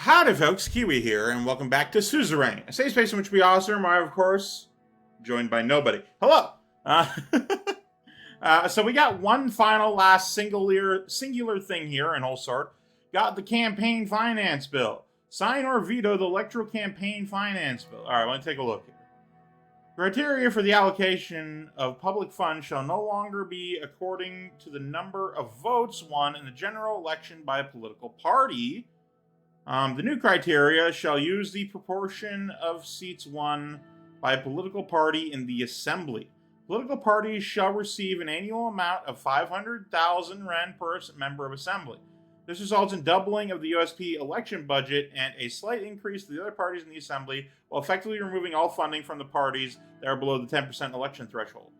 Howdy folks, Keywii here, and welcome back to Suzerain, a safe space in which we awesome are, of course, joined by nobody. Hello! So we got one final last singular thing here in whole sort. Got the campaign finance bill. Sign or veto the electoral campaign finance bill. Alright, let me take a look here. Criteria for the allocation of public funds shall no longer be according to the number of votes won in the general election by a political party. The new criteria shall use the proportion of seats won by a political party in the assembly. Political parties shall receive an annual amount of 500,000 Ren per member of assembly. This results in doubling of the USP election budget and a slight increase to the other parties in the assembly, while effectively removing all funding from the parties that are below the 10% election threshold.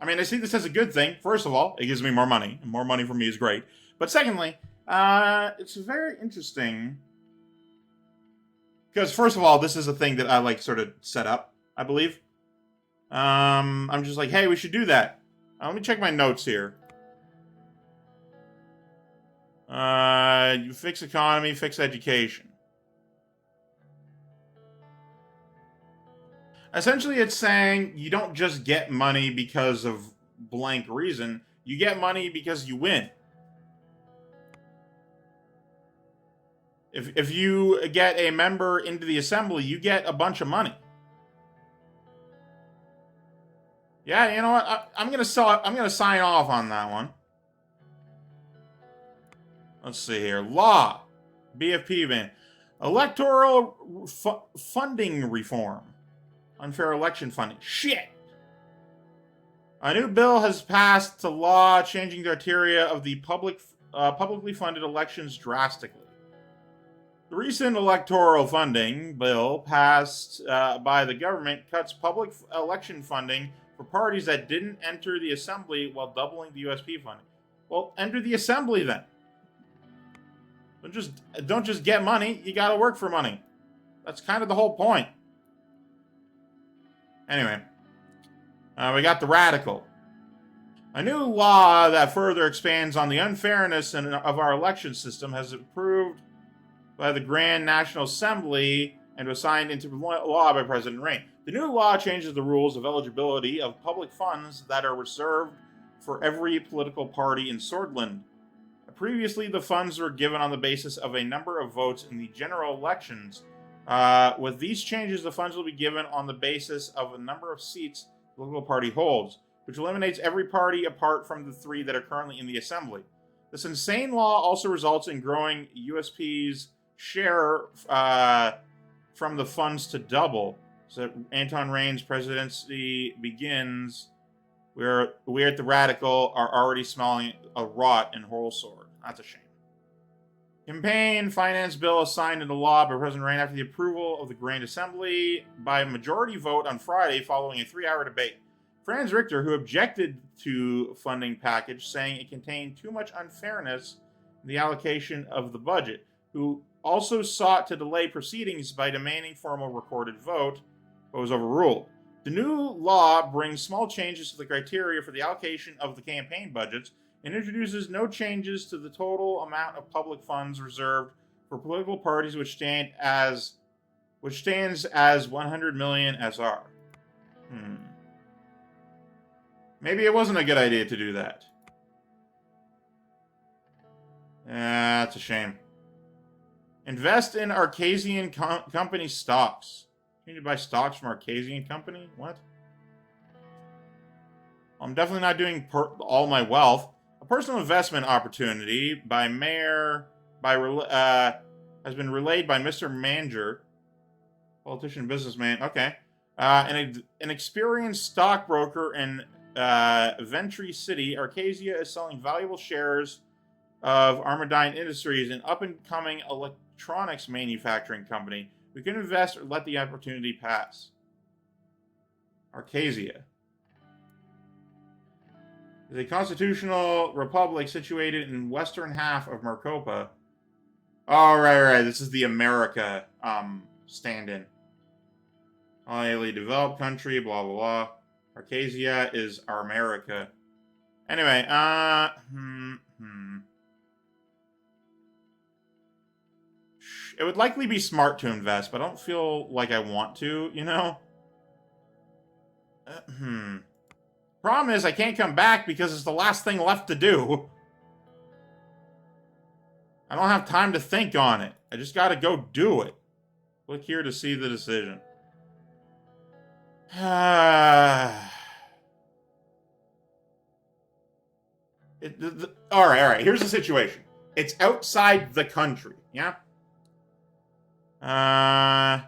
I mean, I see this as a good thing. First of all, it gives me more money, and more money for me is great. But secondly, it's very interesting. Because first of all, this is a thing that I, sort of set up, I believe. I'm just like, hey, we should do that. Let me check my notes here. You fix economy, fix education. Essentially, it's saying you don't just get money because of blank reason. You get money because you win. If you get a member into the assembly, you get a bunch of money. Yeah, you know what? I'm gonna sign off on that one. Let's see here. Law. BFP ban. Electoral funding reform. Unfair election funding. Shit! A new bill has passed to law changing the criteria of the publicly funded elections drastically. The recent electoral funding bill passed by the government cuts public election funding for parties that didn't enter the assembly while doubling the USP funding. Well, enter the assembly then. Don't just get money, you gotta work for money. That's kind of the whole point. Anyway, we got the radical. A new law that further expands on the unfairness of our election system has been approved by the Grand National Assembly and was signed into law by President Rayne. The new law changes the rules of eligibility of public funds that are reserved for every political party in Sordland. Previously, the funds were given on the basis of a number of votes in the general elections. With these changes, the funds will be given on the basis of a number of seats the political party holds, which eliminates every party apart from the three that are currently in the assembly. This insane law also results in growing USP's share from the funds to double. So Anton Rayne's presidency begins. We at the Radical are already smelling a rot in whole sword. That's a shame. Campaign finance bill is signed into law by President Rayne after the approval of the Grand Assembly by a majority vote on Friday following a 3-hour debate. Franz Richter, who objected to funding package, saying it contained too much unfairness in the allocation of the budget, who also sought to delay proceedings by demanding formal recorded vote, but was overruled. The new law brings small changes to the criteria for the allocation of the campaign budgets and introduces no changes to the total amount of public funds reserved for political parties, which stands as 100 million SR. Maybe it wasn't a good idea to do that. That's a shame. Invest in Arcasian company stocks. You need to buy stocks from Arcasian company? What? I'm definitely not doing all my wealth. A personal investment opportunity by has been relayed by Mr. Manger, politician, businessman. Okay, an experienced stockbroker in Ventry City, Arcasia is selling valuable shares of Armadine Industries, an up-and-coming electronics manufacturing company. We can invest or let the opportunity pass. Arcasia is a constitutional republic situated in western half of Maricopa. Oh, right. This is the America stand-in. Highly developed country, blah, blah, blah. Arcasia is our America. Anyway, It would likely be smart to invest, but I don't feel like I want to, you know? Problem is, I can't come back because it's the last thing left to do. I don't have time to think on it. I just gotta go do it. Click here to see the decision. Alright. Here's the situation. It's outside the country, yeah? There's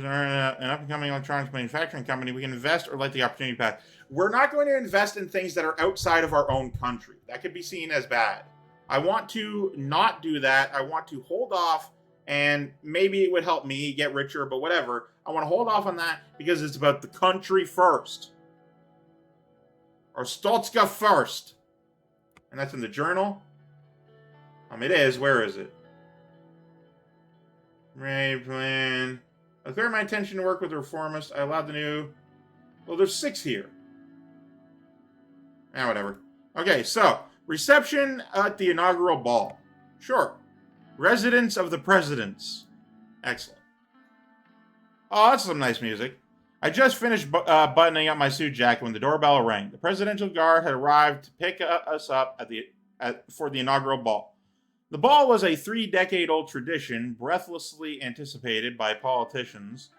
an up-and-coming electronics manufacturing company. We can invest or let the opportunity pass. We're not going to invest in things that are outside of our own country. That could be seen as bad. I want to not do that. I want to hold off, and maybe it would help me get richer, but whatever. I want to hold off on that because it's about the country first. Or Stotska first. And that's in the journal. It is. Where is it? Ray plan. I clear my intention to work with the reformists. I allowed the new... Well, there's 6 here. Whatever. Okay, so... Reception at the inaugural ball. Sure. Residence of the presidents. Excellent. Oh, that's some nice music. I just finished buttoning up my suit jacket when the doorbell rang. The presidential guard had arrived to pick us up for the inaugural ball. The ball was a 3-decade-old tradition, breathlessly anticipated by politicians,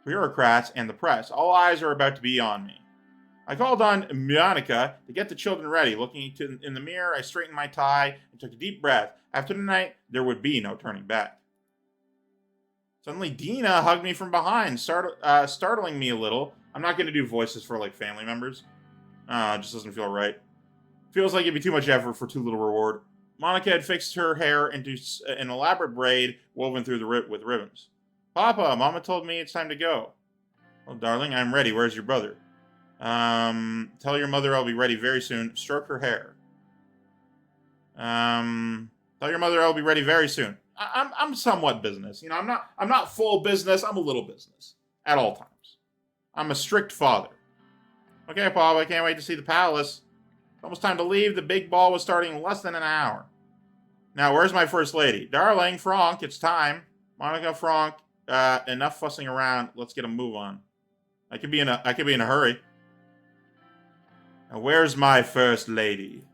bureaucrats, and the press. All eyes are about to be on me. I called on Monica to get the children ready. Looking in the mirror, I straightened my tie and took a deep breath. After tonight, there would be no turning back. Suddenly, Dina hugged me from behind, startling me a little. I'm not going to do voices for, like, family members. It just doesn't feel right. Feels like it'd be too much effort for too little reward. Monica had fixed her hair into an elaborate braid woven through with ribbons. Papa, Mama told me it's time to go. Oh, darling, I'm ready. Where's your brother? Tell your mother I'll be ready very soon. Stroke her hair. Tell your mother I'll be ready very soon. I'm somewhat business. You know, I'm not full business. I'm a little business at all times. I'm a strict father. Okay, Papa, I can't wait to see the palace. It's almost time to leave. The big ball was starting in less than an hour. Now, where's my first lady? Darling, Franck, it's time. Monica, Franck, enough fussing around. Let's get a move on. I could be in a hurry. Now, where's my first lady?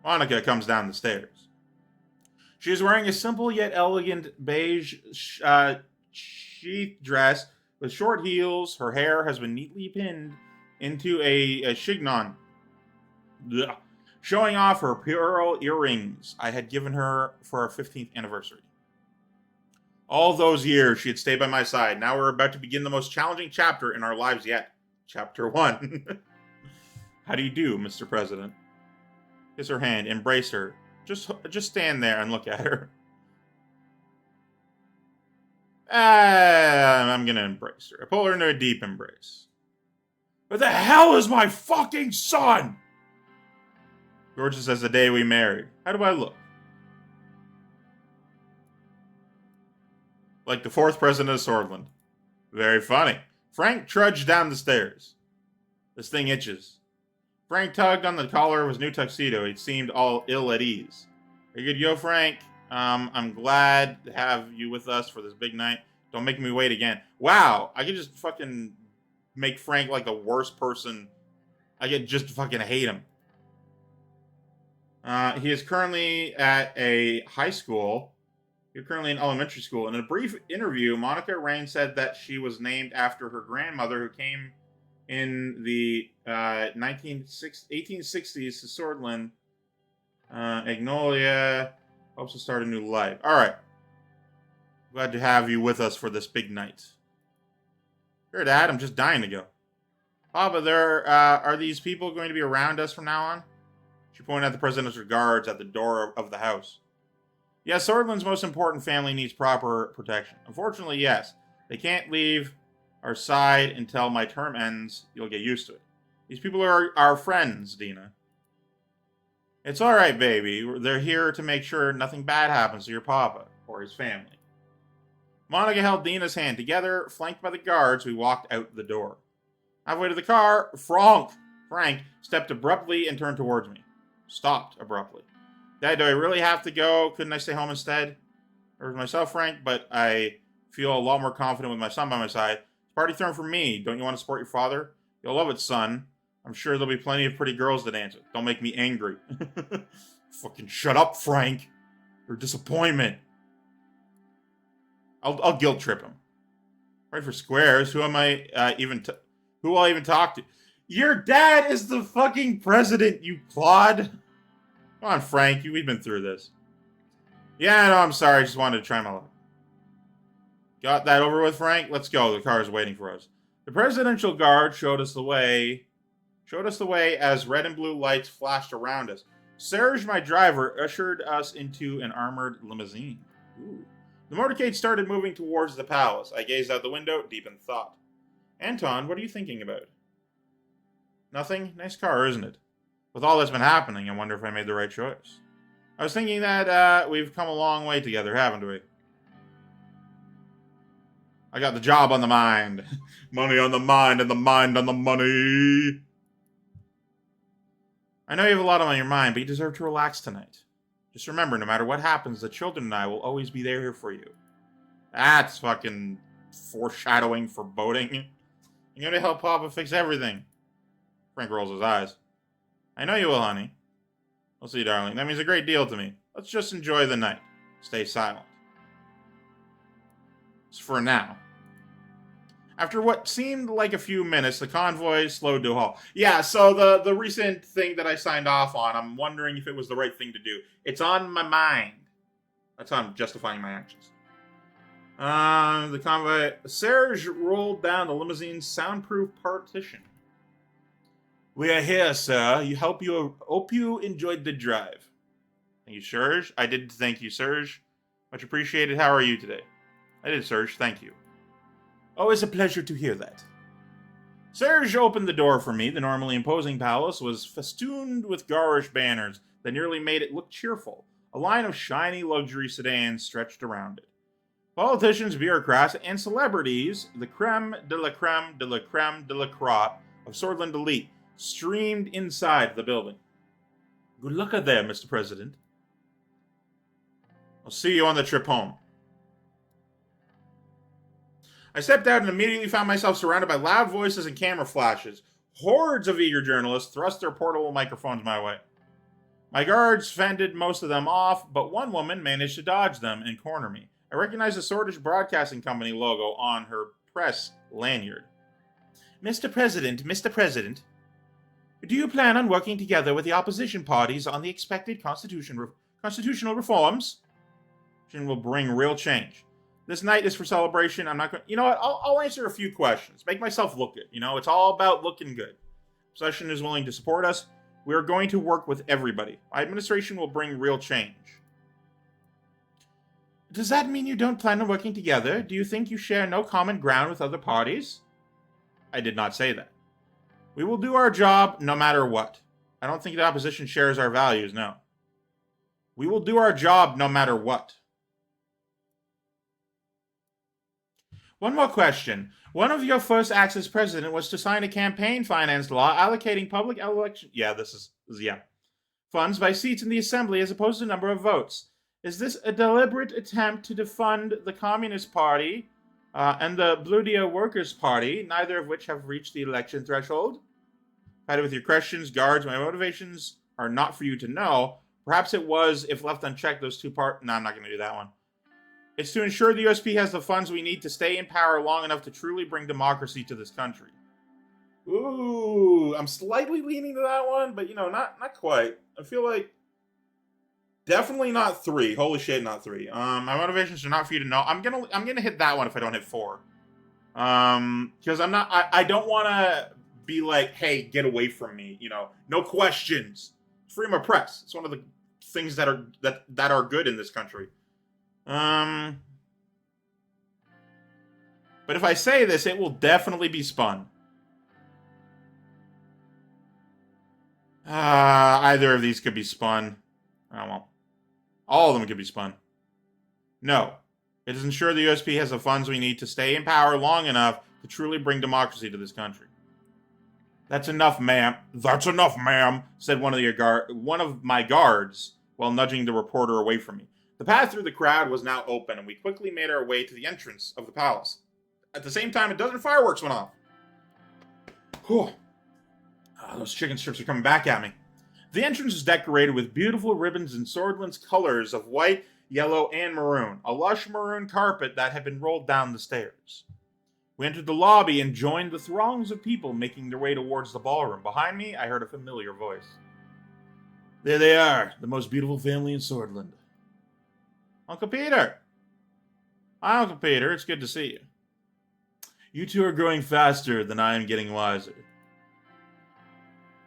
Monica comes down the stairs. She is wearing a simple yet elegant beige sheath dress with short heels. Her hair has been neatly pinned into a chignon, showing off her pearl earrings I had given her for our 15th anniversary. All those years she had stayed by my side. Now we're about to begin the most challenging chapter in our lives yet. Chapter 1. How do you do, Mr. President? Kiss her hand, embrace her. Just stand there and look at her. I'm gonna embrace her. I pull her into a deep embrace. Where the hell is my fucking son? Gorgeous as the day we married. How do I look? Like the 4th president of Sordland. Very funny. Frank trudged down the stairs. This thing itches. Frank tugged on the collar of his new tuxedo. He seemed all ill at ease. Are you good, yo, Frank? I'm glad to have you with us for this big night. Don't make me wait again. Wow, I could just fucking make Frank like the worst person. I could just fucking hate him. He is currently at a high school. You're currently in elementary school. In a brief interview, Monica Rayne said that she was named after her grandmother who came in the 1860s to Sordland. Agnolia hopes to start a new life. All right. Glad to have you with us for this big night. Sure, Dad. I'm just dying to go. Papa, are these people going to be around us from now on? She pointed at the presidential guards at the door of the house. Yes, Sordland's most important family needs proper protection. Unfortunately, yes. They can't leave our side until my term ends. You'll get used to it. These people are our friends, Dina. It's alright, baby. They're here to make sure nothing bad happens to your papa or his family. Monica held Dina's hand. Together, flanked by the guards, we walked out the door. Halfway to the car, Frank stepped abruptly and turned towards me. Stopped abruptly. Dad, do I really have to go? Couldn't I stay home instead? Or with myself, Frank? But I feel a lot more confident with my son by my side. It's party thrown for me. Don't you want to support your father? You'll love it, son. I'm sure there'll be plenty of pretty girls to dance with. Don't make me angry. Fucking shut up, Frank. Your disappointment. I'll guilt trip him. Right for squares. Who am I who will I even talk to? Your dad is the fucking president, you clod. Come on, Frank. We've been through this. Yeah, no, I'm sorry. I just wanted to try my luck. Got that over with, Frank? Let's go. The car is waiting for us. The presidential guard showed us the way as red and blue lights flashed around us. Serge, my driver, ushered us into an armored limousine. Ooh. The motorcade started moving towards the palace. I gazed out the window, deep in thought. Anton, what are you thinking about? Nothing? Nice car, isn't it? With all that's been happening, I wonder if I made the right choice. I was thinking that we've come a long way together, haven't we? I got the job on the mind. Money on the mind and the mind on the money. I know you have a lot on your mind, but you deserve to relax tonight. Just remember, no matter what happens, the children and I will always be there for you. That's fucking foreshadowing, foreboding. You're gonna help Papa fix everything. Frank rolls his eyes. I know you will, honey. We'll see, darling. That means a great deal to me. Let's just enjoy the night. Stay silent. It's for now. After what seemed like a few minutes, the convoy slowed to a halt. Yeah, so the recent thing that I signed off on, I'm wondering if it was the right thing to do. It's on my mind. That's how I'm justifying my actions. The convoy... Serge rolled down the limousine's soundproof partition. We are here, sir. Hope you enjoyed the drive. Thank you, Serge. I did thank you, Serge. Much appreciated. How are you today? I did, Serge. Thank you. Always a pleasure to hear that. Serge opened the door for me. The normally imposing palace was festooned with garish banners that nearly made it look cheerful. A line of shiny luxury sedans stretched around it. Politicians, bureaucrats, and celebrities, the creme de la creme de la creme de la crop of Sordland elite, streamed inside the building. Good luck out there, Mr. President. I'll see you on the trip home. I stepped out and immediately found myself surrounded by loud voices and camera flashes. Hordes of eager journalists thrust their portable microphones my way. My guards fended most of them off, but one woman managed to dodge them and corner me. I recognized the Swordfish Broadcasting Company logo on her press lanyard. Mr. President, do you plan on working together with the opposition parties on the expected constitutional reforms? It will bring real change. This night is for celebration. I'm not going. You know what? I'll answer a few questions. Make myself look good. You know, it's all about looking good. Possession is willing to support us. We are going to work with everybody. My administration will bring real change. Does that mean you don't plan on working together? Do you think you share no common ground with other parties? I did not say that. We will do our job no matter what. I don't think the opposition shares our values, no. We will do our job no matter what. One more question. One of your first acts as president was to sign a campaign finance law allocating public election... funds by seats in the assembly as opposed to number of votes. Is this a deliberate attempt to defund the Communist Party and the Bludia Workers' Party, neither of which have reached the election threshold? Fight with your questions, guards. My motivations are not for you to know. Perhaps it was, if left unchecked, those two parts... No, I'm not going to do that one. It's to ensure the USP has the funds we need to stay in power long enough to truly bring democracy to this country. Ooh, I'm slightly leaning to that one, but, you know, not quite. I feel like definitely not 3. Holy shit, not 3. My motivations are not for you to know. I'm gonna hit that one if I don't hit 4. Because I don't want to be like, hey, get away from me. You know, no questions. Freedom of press. It's one of the things that are good in this country. But if I say this, it will definitely be spun. Either of these could be spun. Oh, well. All of them could be spun. No. It is ensure the USP has the funds we need to stay in power long enough to truly bring democracy to this country. That's enough, ma'am. That's enough, ma'am, said one of my guards while nudging the reporter away from me. The path through the crowd was now open, and we quickly made our way to the entrance of the palace. At the same time, a dozen fireworks went off. Whew. Those chicken strips are coming back at me. The entrance is decorated with beautiful ribbons in Sordland's colors of white, yellow, and maroon, a lush maroon carpet that had been rolled down the stairs. We entered the lobby and joined the throngs of people making their way towards the ballroom. Behind me, I heard a familiar voice. There they are, the most beautiful family in Sordland. Uncle Peter! Hi, Uncle Peter. It's good to see you. You two are growing faster than I am getting wiser.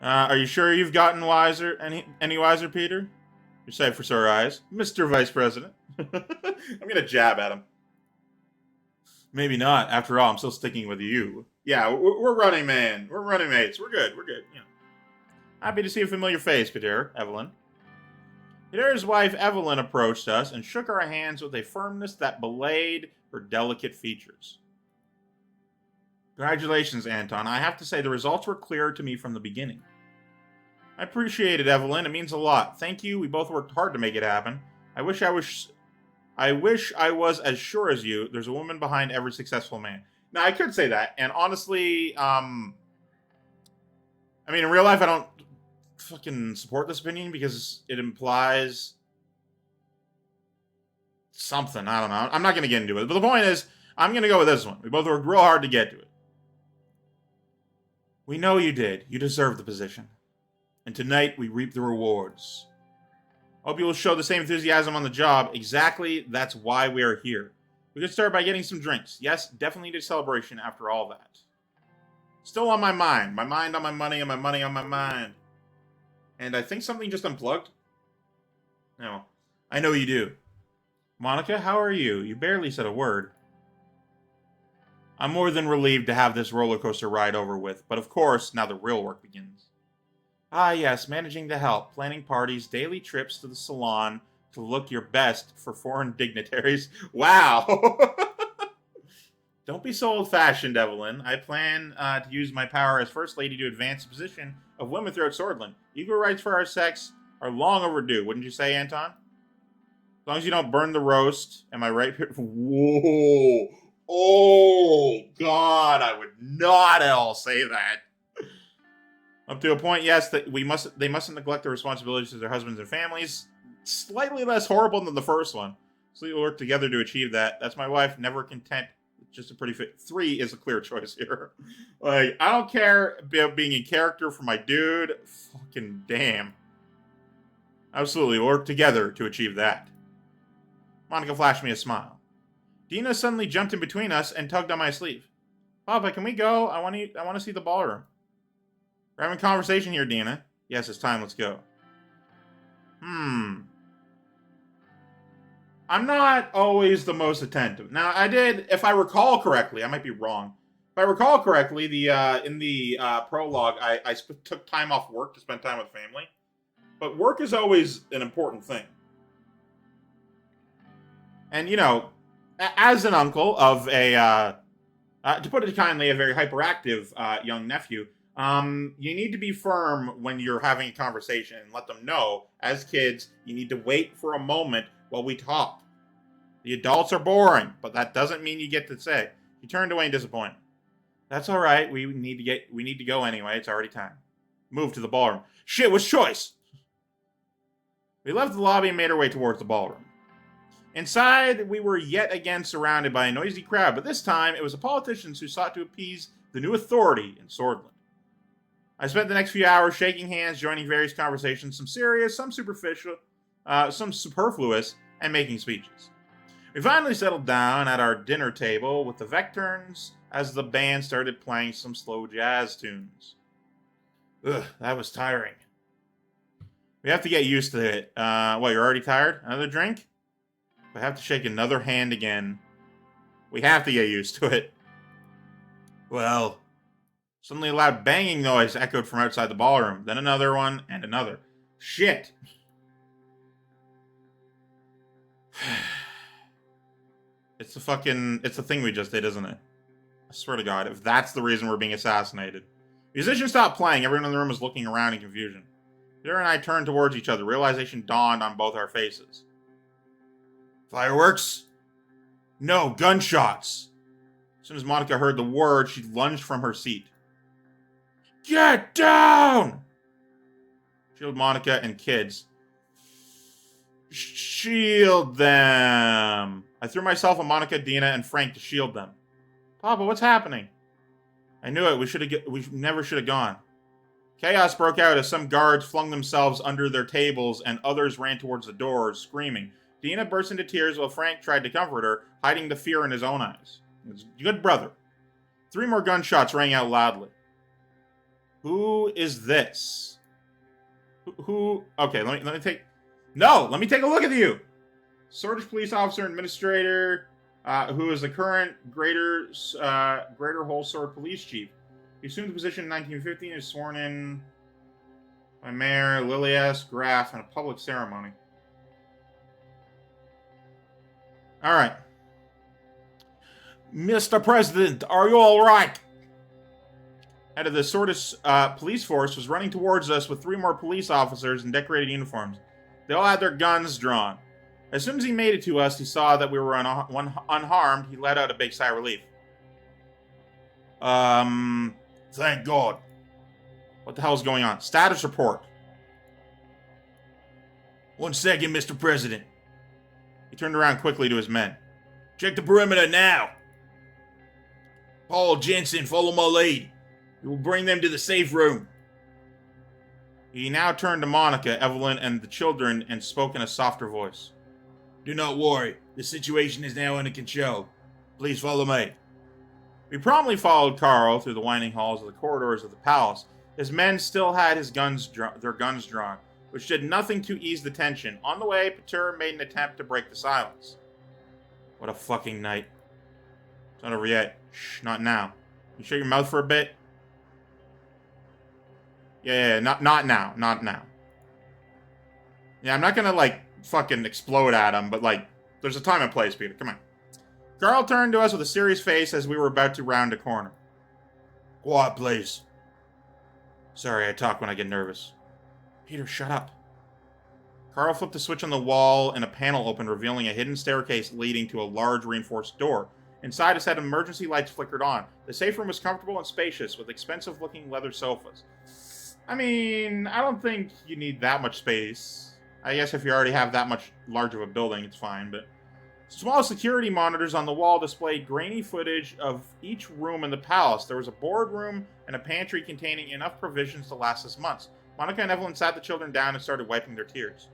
Are you sure you've gotten wiser? Any wiser, Peter? You're safe for sore eyes. Mr. Vice President. I'm gonna jab at him. Maybe not. After all, I'm still sticking with you. Yeah, we're running, man. We're running mates. We're good. We're good. Yeah. Happy to see a familiar face, Peter. Evelyn. Peter's wife, Evelyn, approached us and shook our hands with a firmness that belied her delicate features. Congratulations, Anton. I have to say, the results were clear to me from the beginning. I appreciate it, Evelyn. It means a lot. Thank you. We both worked hard to make it happen. I wish I was as sure as you. There's a woman behind every successful man. Now, I could say that, and honestly, I mean, in real life, I don't fucking support this opinion because it implies something. I don't know. I'm not going to get into it. But the point is, I'm going to go with this one. We both worked real hard to get to it. We know you did. You deserve the position. And tonight, we reap the rewards. Hope you will show the same enthusiasm on the job. Exactly, that's why we are here. We could start by getting some drinks. Yes, definitely need a celebration after all that. Still on my mind. My mind on my money and my money on my mind. And I think something just unplugged. No, I know you do. Monica, how are you? You barely said a word. I'm more than relieved to have this roller coaster ride over with, but of course, now the real work begins. Ah yes, managing to help, planning parties, daily trips to the salon to look your best for foreign dignitaries. Wow! Don't be so old-fashioned, Evelyn. I plan to use my power as First Lady to advance the position of women throughout Sordland. Equal rights for our sex are long overdue, wouldn't you say, Anton? As long as you don't burn the roast, am I right here? Whoa! Oh, God, I would not at all say that. Up to a point, yes, that they mustn't neglect their responsibilities to their husbands and families. Slightly less horrible than the first one. So we will work together to achieve that. That's my wife, never content. Just a pretty fit. 3 is a clear choice here. Like, I don't care about being in character for my dude. Fucking damn. Absolutely, we'll work together to achieve that. Monica flashed me a smile. Dina suddenly jumped in between us and tugged on my sleeve. Papa, can we go? I want to see the ballroom. We're having a conversation here, Dina. Yes, it's time. Let's go. I'm not always the most attentive. Now, I did, if I recall correctly, I might be wrong. If I recall correctly, in the prologue, I took time off work to spend time with family. But work is always an important thing. And, you know, as an uncle of a, to put it kindly, a very hyperactive young nephew, you need to be firm when you're having a conversation and let them know, as kids, you need to wait for a moment while we talk. The adults are boring, but that doesn't mean you get to say. He turned away in disappointment. That's all right. We need to go anyway. It's already time. Move to the ballroom. Shit, what's choice? We left the lobby and made our way towards the ballroom. Inside, we were yet again surrounded by a noisy crowd, but this time it was the politicians who sought to appease the new authority in Sordland. I spent the next few hours shaking hands, joining various conversations, some serious, some superficial, some superfluous, and making speeches. We finally settled down at our dinner table with the Vecturns as the band started playing some slow jazz tunes. Ugh, that was tiring. We have to get used to it. What, you're already tired? Another drink? If I have to shake another hand again, we have to get used to it. Well, suddenly a loud banging noise echoed from outside the ballroom, then another one, and another. Shit! It's the thing we just did, isn't it? I swear to God, if that's the reason we're being assassinated. Musicians stopped playing, everyone in the room was looking around in confusion. Peter and I turned towards each other. Realization dawned on both our faces. Fireworks? No, gunshots. As soon as Monica heard the word, she lunged from her seat. Get down! Shield Monica and kids. Shield them. I threw myself at Monica, Dina, and Frank to shield them. Papa, what's happening? I knew it. We never should have gone. Chaos broke out as some guards flung themselves under their tables and others ran towards the doors, screaming. Dina burst into tears while Frank tried to comfort her, hiding the fear in his own eyes. His good brother. 3 more gunshots rang out loudly. Who is this? Who? Okay, let me take... No! Let me take a look at you! Sordland police officer and administrator, who is the current Greater Whole Sword police chief. He assumed the position in 1915 and is sworn in by Mayor Lilias Graf in a public ceremony. Alright. Mr. President, are you alright? Head of the Sordland police force was running towards us with 3 more police officers in decorated uniforms. They all had their guns drawn. As soon as he made it to us, he saw that we were unharmed. He let out a big sigh of relief. Thank God. What the hell is going on? Status report. 1 second, Mr. President. He turned around quickly to his men. Check the perimeter now. Paul, Jensen, follow my lead. We will bring them to the safe room. He now turned to Monica, Evelyn, and the children and spoke in a softer voice. Do not worry. The situation is now under control. Please follow me. We promptly followed Carl through the winding halls of the corridors of the palace. His men still had their guns drawn, which did nothing to ease the tension. On the way, Peter made an attempt to break the silence. What a fucking night. It's not over yet. Shh, not now. Can you shut your mouth for a bit? Yeah, not now. Not now. Yeah, I'm not gonna, like, fucking explode at him, but, like, there's a time and place, Peter. Come on. Carl turned to us with a serious face as we were about to round a corner. Quiet, please. Sorry, I talk when I get nervous. Peter, shut up. Carl flipped a switch on the wall and a panel opened, revealing a hidden staircase leading to a large reinforced door. Inside, a set of emergency lights flickered on. The safe room was comfortable and spacious, with expensive-looking leather sofas. I mean, I don't think you need that much space. I guess if you already have that much large of a building, it's fine, but... Small security monitors on the wall displayed grainy footage of each room in the palace. There was a boardroom and a pantry containing enough provisions to last us months. Monica and Evelyn sat the children down and started wiping their tears.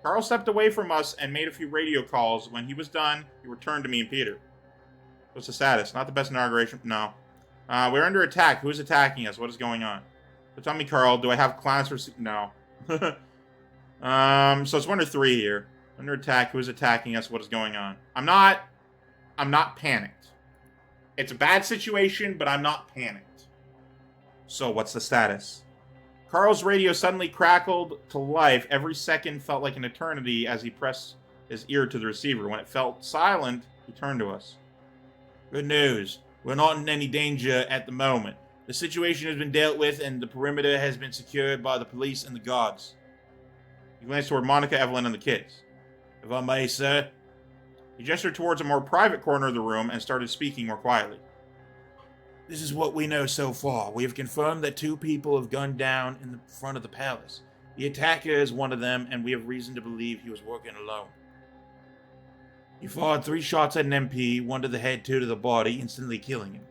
Carl stepped away from us and made a few radio calls. When he was done, he returned to me and Peter. What's the status? Not the best inauguration? No. We're under attack. Who is attacking us? What is going on? So tell me, Carl, do I have clowns for... No. So it's 1 or 3 here. Under attack. Who is attacking us? What is going on? I'm not panicked. It's a bad situation, but I'm not panicked. So what's the status? Carl's radio suddenly crackled to life. Every second felt like an eternity as he pressed his ear to the receiver. When it felt silent, he turned to us. Good news. We're not in any danger at the moment. The situation has been dealt with and the perimeter has been secured by the police and the guards. He glanced toward Monica, Evelyn, and the kids. If I may, sir. He gestured towards a more private corner of the room and started speaking more quietly. This is what we know so far. We have confirmed that 2 people have gunned down in the front of the palace. The attacker is one of them, and we have reason to believe he was working alone. He fired 3 shots at an MP, 1 to the head, 2 to the body, instantly killing him.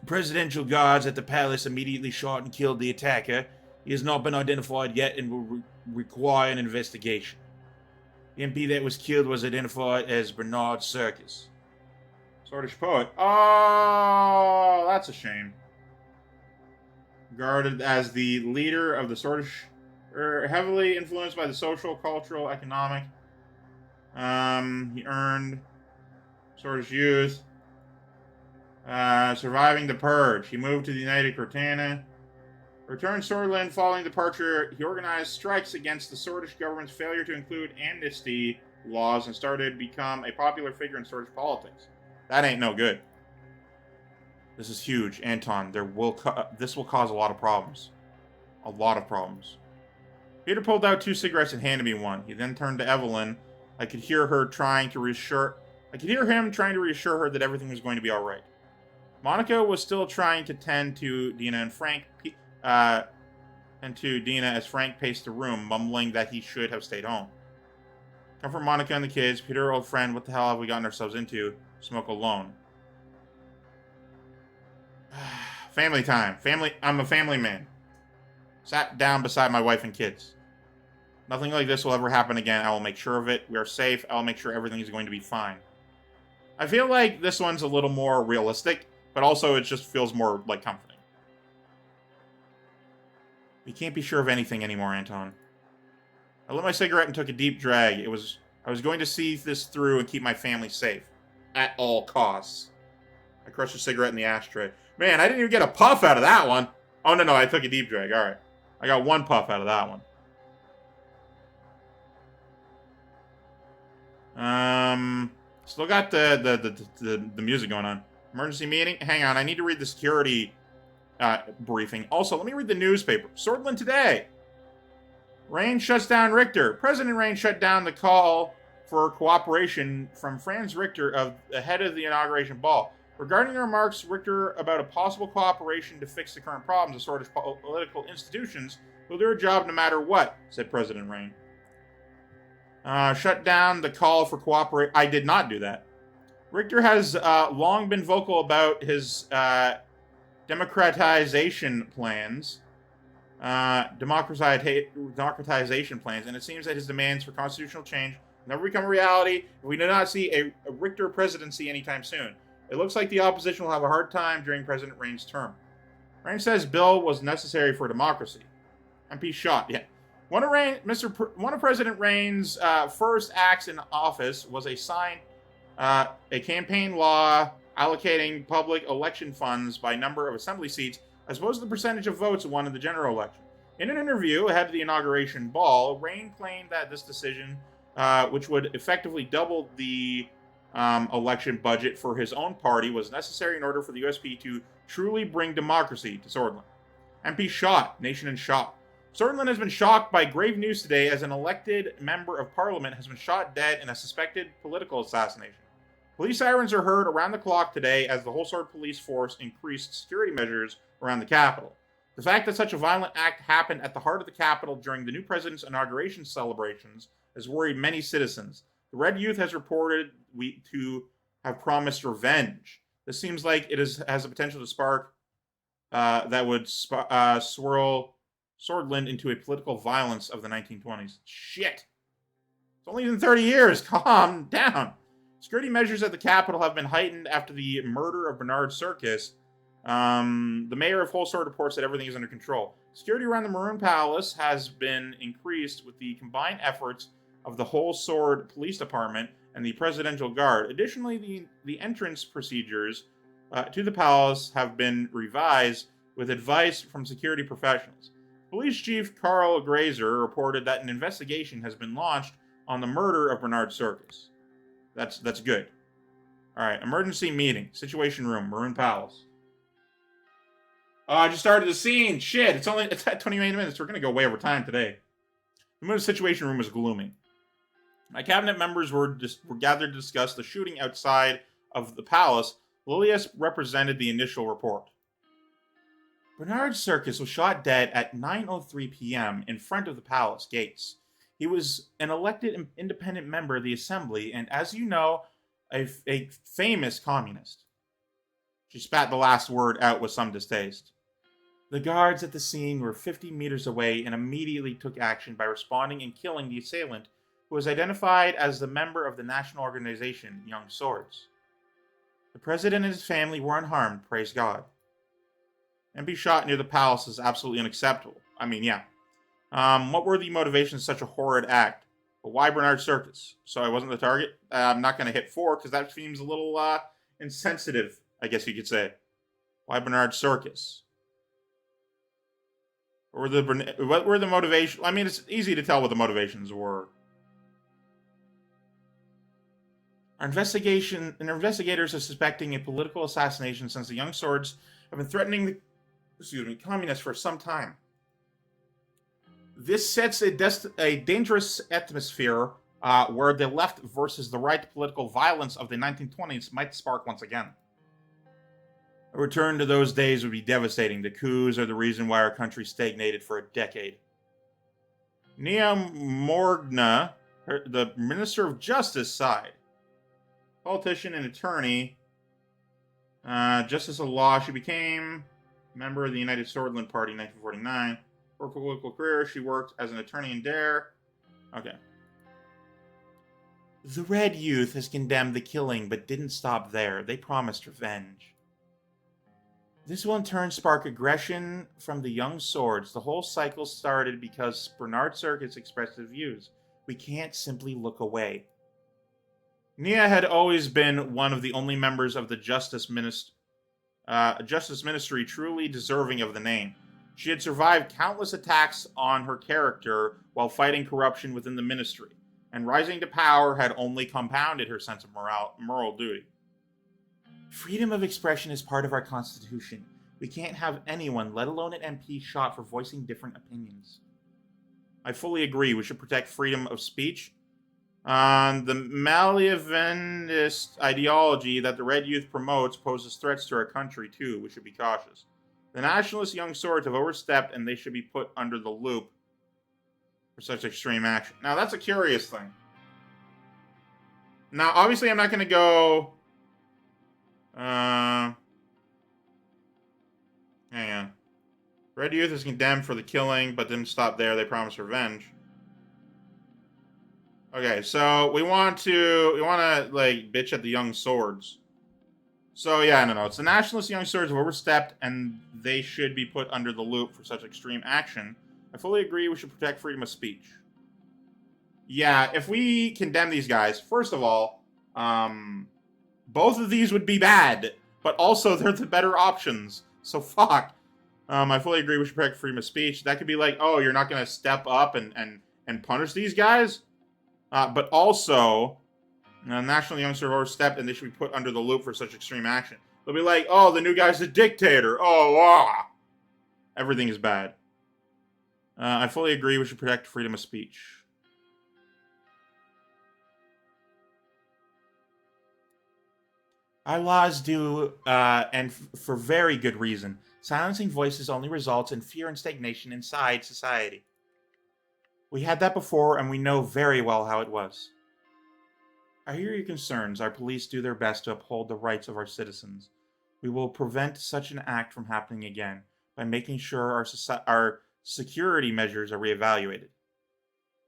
Presidential guards at the palace immediately shot and killed the attacker. He has not been identified yet and will require an investigation. The MP that was killed was identified as Bernard Circus. Sordland poet. Oh, that's a shame. Regarded as the leader of the Sordland, heavily influenced by the social, cultural, economic. He earned Sordland youth. Surviving the purge. He moved to the United Cortana. Returned Sordland following departure. He organized strikes against the Sordland government's failure to include amnesty laws and started to become a popular figure in Sordland politics. That ain't no good. This is huge, Anton. This will cause a lot of problems. A lot of problems. Peter pulled out 2 cigarettes and handed me one. He then turned to Evelyn. I could hear him trying to reassure her that everything was going to be all right. Monica was still trying to tend to Dina and Frank, as Frank paced the room, mumbling that he should have stayed home. Comfort Monica and the kids. Peter, old friend, what the hell have we gotten ourselves into? Smoke alone. Family time. I'm a family man. Sat down beside my wife and kids. Nothing like this will ever happen again. I will make sure of it. We are safe. I will make sure everything is going to be fine. I feel like this one's a little more realistic, but also it just feels more, like, comforting. You can't be sure of anything anymore, Anton. I lit my cigarette and took a deep drag. I was going to see this through and keep my family safe. At all costs. I crushed a cigarette in the ashtray. Man, I didn't even get a puff out of that one. Oh, no, I took a deep drag. All right. I got 1 puff out of that one. Still got the music going on. Emergency meeting? Hang on, I need to read the security briefing. Also, let me read the newspaper. Sordland today. Rayne shuts down Richter. President Rayne shut down the call for cooperation from Franz Richter, of the head of the inauguration ball. Regarding the remarks Richter about a possible cooperation to fix the current problems of Swordlish political institutions, will do a job no matter what, said President Rayne. Shut down the call for cooperation. I did not do that. Richter has long been vocal about his democratization plans, and it seems that his demands for constitutional change will never become a reality if we do not see a Richter presidency anytime soon. It looks like the opposition will have a hard time during President Rayne's term. Rayne says bill was necessary for democracy. MP shot, yeah. One of President Rayne's first acts in office was a campaign law allocating public election funds by number of assembly seats as opposed to the percentage of votes won in the general election. In an interview ahead of the inauguration ball, Rayne claimed that this decision, which would effectively double the election budget for his own party, was necessary in order for the USP to truly bring democracy to Sordland. MP shot, nation in shock. Sordland has been shocked by grave news today as an elected member of parliament has been shot dead in a suspected political assassination. Police sirens are heard around the clock today as the whole Sword police force increased security measures around the capital. The fact that such a violent act happened at the heart of the capital during the new president's inauguration celebrations has worried many citizens. The Red Youth has reported to have promised revenge. This seems like it has the potential to spark that would swirl Sordland into a political violence of the 1920s. Shit. It's only been 30 years. Calm down. Security measures at the Capitol have been heightened after the murder of Bernard Circus. The mayor of Whole Sword reports that everything is under control. Security around the Maroon Palace has been increased with the combined efforts of the Whole Sword Police Department and the Presidential Guard. Additionally, the entrance procedures to the palace have been revised with advice from security professionals. Police Chief Carl Grazer reported that an investigation has been launched on the murder of Bernard Circus. That's good. All right, emergency meeting, situation room, Maroon Palace. Oh, I just started the scene. Shit, it's at 28 minutes. We're gonna go way over time today. The situation room was gloomy. My cabinet members were gathered to discuss the shooting outside of the palace. Lilius represented the initial report. Bernard Circus was shot dead at 9:03 p.m. in front of the palace gates. He was an elected independent member of the assembly and, as you know, a famous communist. She spat the last word out with some distaste. The guards at the scene were 50 meters away and immediately took action by responding and killing the assailant, who was identified as the member of the national organization, Young Swords. The president and his family were unharmed, praise God. And be shot near the palace is absolutely unacceptable. I mean, yeah. What were the motivations of such a horrid act? But why Bernard Circus? So I wasn't the target? I'm not going to hit 4 because that seems a little insensitive, I guess you could say. Why Bernard Circus? What were the motivations? I mean, it's easy to tell what the motivations were. Investigators are suspecting a political assassination since the Young Swords have been threatening the communists for some time. This sets a dangerous atmosphere where the left versus the right political violence of the 1920s might spark once again. A return to those days would be devastating. The coups are the reason why our country stagnated for a decade. Nia Morgna, the Minister of Justice, sighed. Politician and attorney, Justice of Law, she became a member of the United Sordland Party in 1949. For her political career, she worked as an attorney in Dare. Okay. The Red Youth has condemned the killing, but didn't stop there. They promised revenge. This will in turn spark aggression from the young swords. The whole cycle started because Bernard Circus expressed his views. We can't simply look away. Nia had always been one of the only members of the Justice Ministry truly deserving of the name. She had survived countless attacks on her character while fighting corruption within the ministry, and rising to power had only compounded her sense of moral duty. Freedom of expression is part of our Constitution. We can't have anyone, let alone an MP, shot for voicing different opinions. I fully agree. We should protect freedom of speech. The Machiavellist ideology that the Red Youth promotes poses threats to our country, too. We should be cautious. The nationalist young swords have overstepped, and they should be put under the loop for such extreme action. Now, that's a curious thing. Now, obviously, I'm not going to go... hang on. Red Youth is condemned for the killing, but didn't stop there. They promised revenge. Okay, so we want to like bitch at the young swords. So yeah, no, it's the nationalist young swords have overstepped, and they should be put under the loop for such extreme action. I fully agree. We should protect freedom of speech. Yeah, if we condemn these guys, first of all, both of these would be bad, but also they're the better options. So fuck. I fully agree. We should protect freedom of speech. That could be like, oh, you're not gonna step up and punish these guys. But also, National Young Swords overstepped, and they should be put under the loop for such extreme action. They'll be like, oh, the new guy's a dictator. Everything is bad. I fully agree. We should protect freedom of speech. Our laws do, and for very good reason. Silencing voices only results in fear and stagnation inside society. We had that before, and we know very well how it was. I hear your concerns. Our police do their best to uphold the rights of our citizens. We will prevent such an act from happening again by making sure our security measures are reevaluated.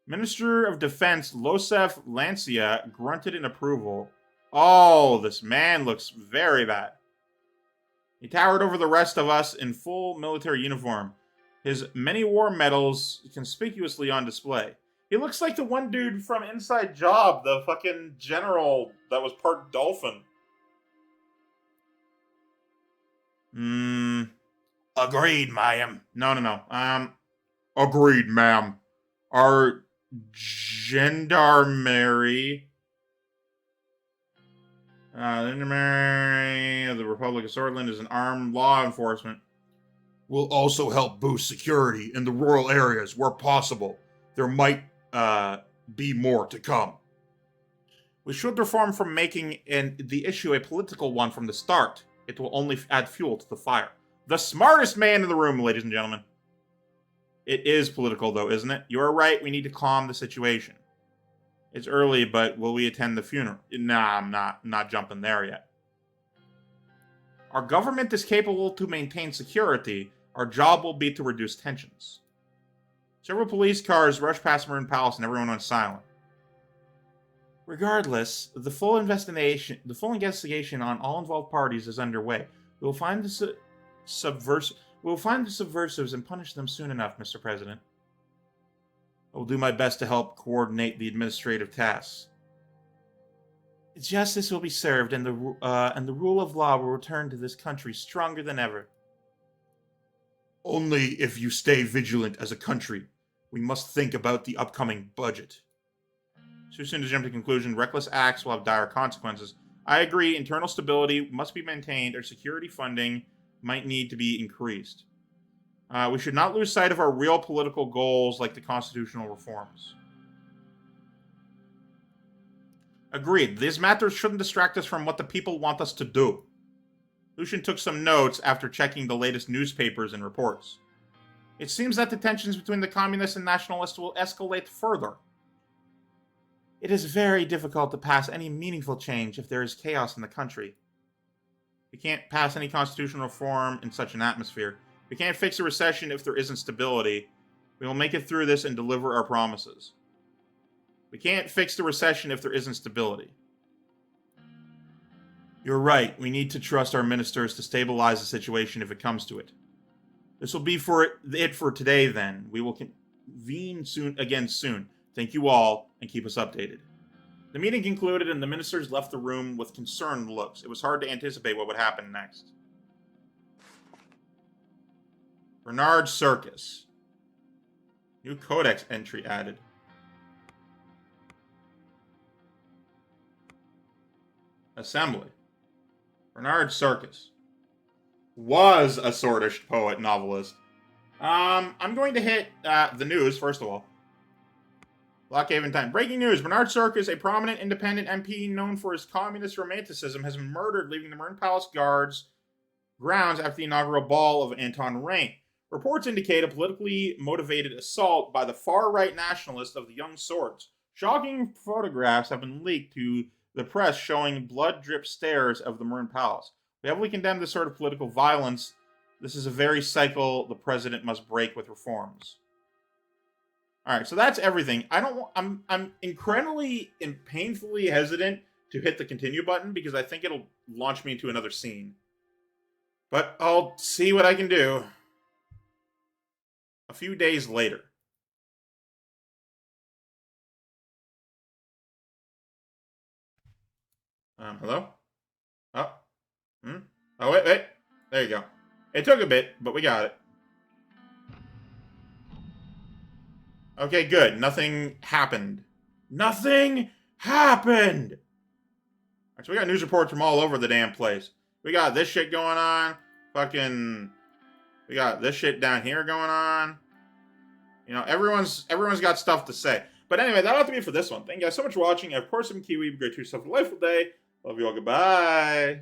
Minister of Defense Losef Lancia grunted in approval. Oh, this man looks very bad. He towered over the rest of us in full military uniform, his many war medals conspicuously on display. He looks like the one dude from Inside Job, the fucking general that was part dolphin. Agreed, ma'am. No. Agreed, ma'am. Our gendarmerie of the Republic of Sordland is an armed law enforcement. Will also help boost security in the rural areas where possible. There might be more to come. We should reform from making the issue a political one from the start. It will only add fuel to the fire. The smartest man in the room, ladies and gentlemen. It is political, though, isn't it? You are right. We need to calm the situation. It's early, but will we attend the funeral? Nah, I'm not jumping there yet. Our government is capable to maintain security. Our job will be to reduce tensions. Several police cars rushed past Maroon Palace, and everyone went silent. Regardless, the full investigation on all involved parties is underway. We will find the subversives and punish them soon enough, Mr. President. I will do my best to help coordinate the administrative tasks. Justice will be served, and the rule of law will return to this country stronger than ever. Only if you stay vigilant as a country. We must think about the upcoming budget. Too soon to jump to conclusion. Reckless acts will have dire consequences. I agree. Internal stability must be maintained. Our security funding might need to be increased. We should not lose sight of our real political goals like the constitutional reforms. Agreed. These matters shouldn't distract us from what the people want us to do. Lucian took some notes after checking the latest newspapers and reports. It seems that the tensions between the communists and nationalists will escalate further. It is very difficult to pass any meaningful change if there is chaos in the country. We can't pass any constitutional reform in such an atmosphere. We can't fix a recession if there isn't stability. We will make it through this and deliver our promises. We can't fix the recession if there isn't stability. You're right. We need to trust our ministers to stabilize the situation if it comes to it. This will be it for today, then. We will convene soon. Thank you all, and keep us updated. The meeting concluded, and the ministers left the room with concerned looks. It was hard to anticipate what would happen next. Bernard Circus. New codex entry added. Assembly. Bernard Circus was a Sordist poet novelist. I'm going to hit the news, first of all. Blockhaven time. Breaking news. Bernard Circus, a prominent independent MP known for his communist romanticism, has been murdered leaving the Marin Palace guards grounds after the inaugural ball of Anton Rayne. Reports indicate a politically motivated assault by the far-right nationalists of the Young Swords. Shocking photographs have been leaked to the press showing blood-drip stairs of the Marin Palace. We heavily condemn this sort of political violence. This is a very cycle the president must break with reforms. All right, so that's everything. I'm incredibly and painfully hesitant to hit the continue button because I think it'll launch me into another scene. But I'll see what I can do. A few days later. Hello? Oh. Oh, wait. There you go. It took a bit, but we got it. Okay, good. Nothing happened. Nothing happened! Alright, so we got news reports from all over the damn place. We got this shit going on. We got this shit down here going on. You know, everyone's got stuff to say. But anyway, that'll have to be it for this one. Thank you guys so much for watching. And of course, I'm Keywii. Great to yourself a delightful day. Love you all. Goodbye.